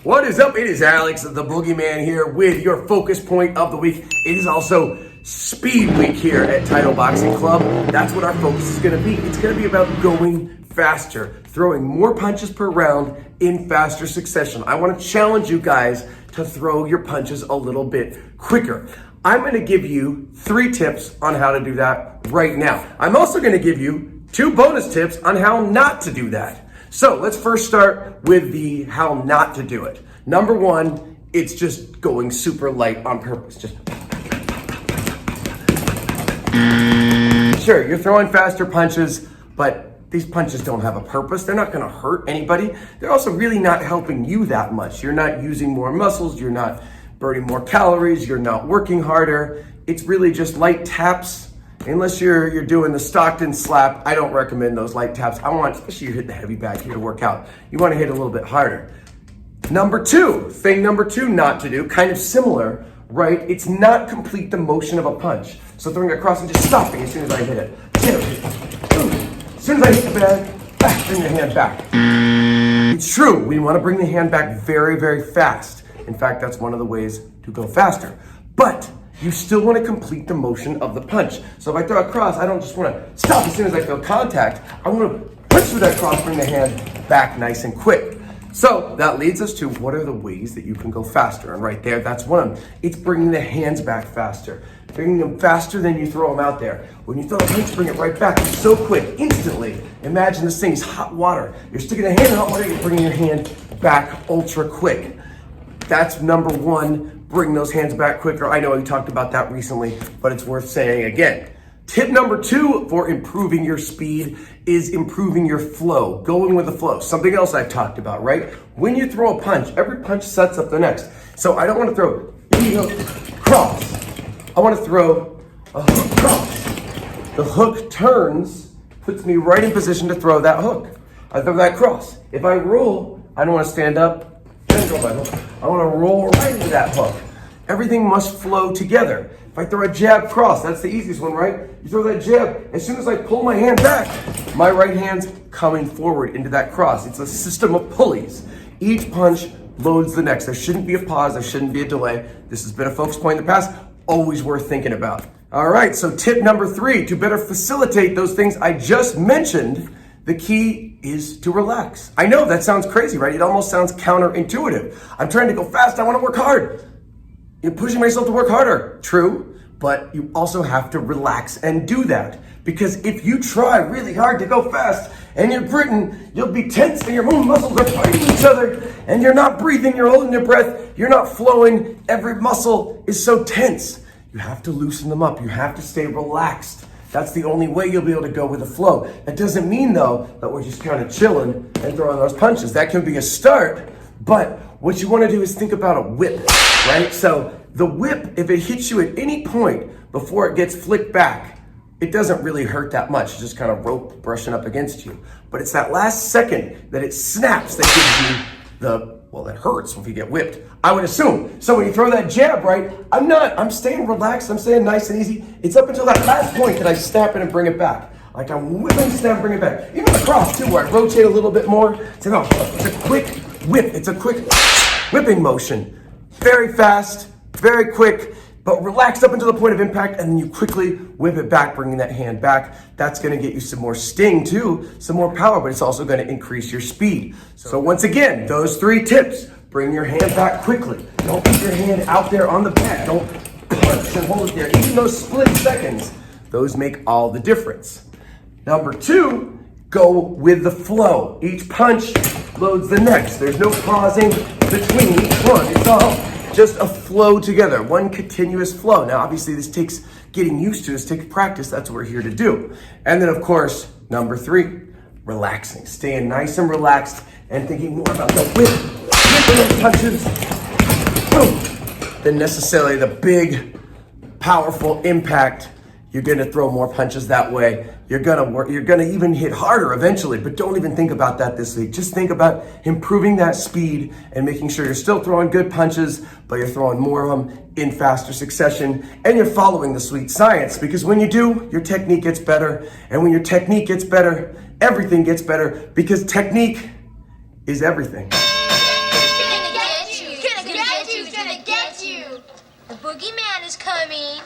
What is up? It is Alex, the Boogeyman here with your focus point of the week. It is also Speed Week here at Title Boxing Club. That's what our focus is going to be. It's going to be about going faster, throwing more punches per round in faster succession. I want to challenge you guys to throw your punches a little bit quicker. I'm going to give you 3 tips on how to do that right now. I'm also going to give you 2 bonus tips on how not to do that. So let's first start with the how not to do it. Number 1, it's just going super light on purpose. Just sure, you're throwing faster punches, but these punches don't have a purpose. They're not gonna hurt anybody. They're also really not helping you that much. You're not using more muscles, you're not burning more calories, you're not working harder. It's really just light taps. Unless you're doing the Stockton slap, I don't recommend those light taps. Especially you hit the heavy bag here to work out, you wanna hit a little bit harder. Thing number two not to do, kind of similar, right? It's not complete the motion of a punch. So throwing it across and just stopping as soon as I hit it. As soon as I hit the bag, bring the hand back. It's true, we wanna bring the hand back very, very fast. In fact, that's one of the ways to go faster. But you still want to complete the motion of the punch. So if I throw it across, I don't just want to stop as soon as I feel contact. I want to punch through that cross, bring the hand back nice and quick. So that leads us to what are the ways that you can go faster? And right there, that's one of them. It's bringing the hands back faster. Bringing them faster than you throw them out there. When you throw a punch, bring it right back. It's so quick, instantly. Imagine this thing's hot water. You're sticking a hand in hot water, you're bringing your hand back ultra quick. That's number 1. Bring those hands back quicker. I know we talked about that recently, but it's worth saying again. Tip number 2 for improving your speed is improving your flow, going with the flow. Something else I've talked about, right? When you throw a punch, every punch sets up the next. So I don't want to throw cross. I want to throw a hook cross. The hook turns, puts me right in position to throw that hook. I throw that cross. If I roll, I don't want to stand up. I want to roll right into that hook. Everything must flow together. If I throw a jab cross, that's the easiest one, right? You throw that jab, as soon as I pull my hand back, my right hand's coming forward into that cross. It's a system of pulleys. Each punch loads the next. There shouldn't be a pause, there shouldn't be a delay. This has been a focus point in the past, always worth thinking about. All right, so tip number 3, to better facilitate those things I just mentioned, the key is to relax. I know that sounds crazy, right? It almost sounds counterintuitive. I'm trying to go fast, I want to work hard. You're pushing myself to work harder. True, but you also have to relax and do that. Because if you try really hard to go fast and you're gritting, you'll be tense and your muscles are fighting each other and you're not breathing, you're holding your breath, you're not flowing, every muscle is so tense. You have to loosen them up, you have to stay relaxed. That's the only way you'll be able to go with the flow. That doesn't mean, though, that we're just kind of chilling and throwing those punches. That can be a start, but what you want to do is think about a whip, right? So the whip, if it hits you at any point before it gets flicked back, it doesn't really hurt that much. It's just kind of rope brushing up against you. But it's that last second that it snaps that gives you it hurts if you get whipped, I would assume. So when you throw that jab, right, I'm staying relaxed, I'm staying nice and easy. It's up until that last point that I snap it and bring it back. Like I'm whipping, snap, bring it back. Even the cross too, where I rotate a little bit more. It's a quick whip, it's a quick whipping motion. Very fast, very quick, but relaxed up until the point of impact, and then you quickly whip it back, bringing that hand back. That's gonna get you some more sting too, some more power, but it's also gonna increase your speed. So once again, those 3 tips. Bring your hand back quickly. Don't keep your hand out there on the bag. Don't punch and hold it there. Even those split seconds, those make all the difference. Number 2, go with the flow. Each punch loads the next. There's no pausing between each one. It's all just a flow together, one continuous flow. Now, obviously, this takes getting used to, this takes practice. That's what we're here to do. And then, of course, number 3, relaxing. Staying nice and relaxed and thinking more about the whip, those punches, boom, than necessarily the big, powerful impact. You're gonna throw more punches that way. You're gonna even hit harder eventually, but don't even think about that this week. Just think about improving that speed and making sure you're still throwing good punches, but you're throwing more of them in faster succession, and you're following the sweet science, because when you do, your technique gets better, and when your technique gets better, everything gets better, because technique is everything. gonna get you. The boogeyman is coming.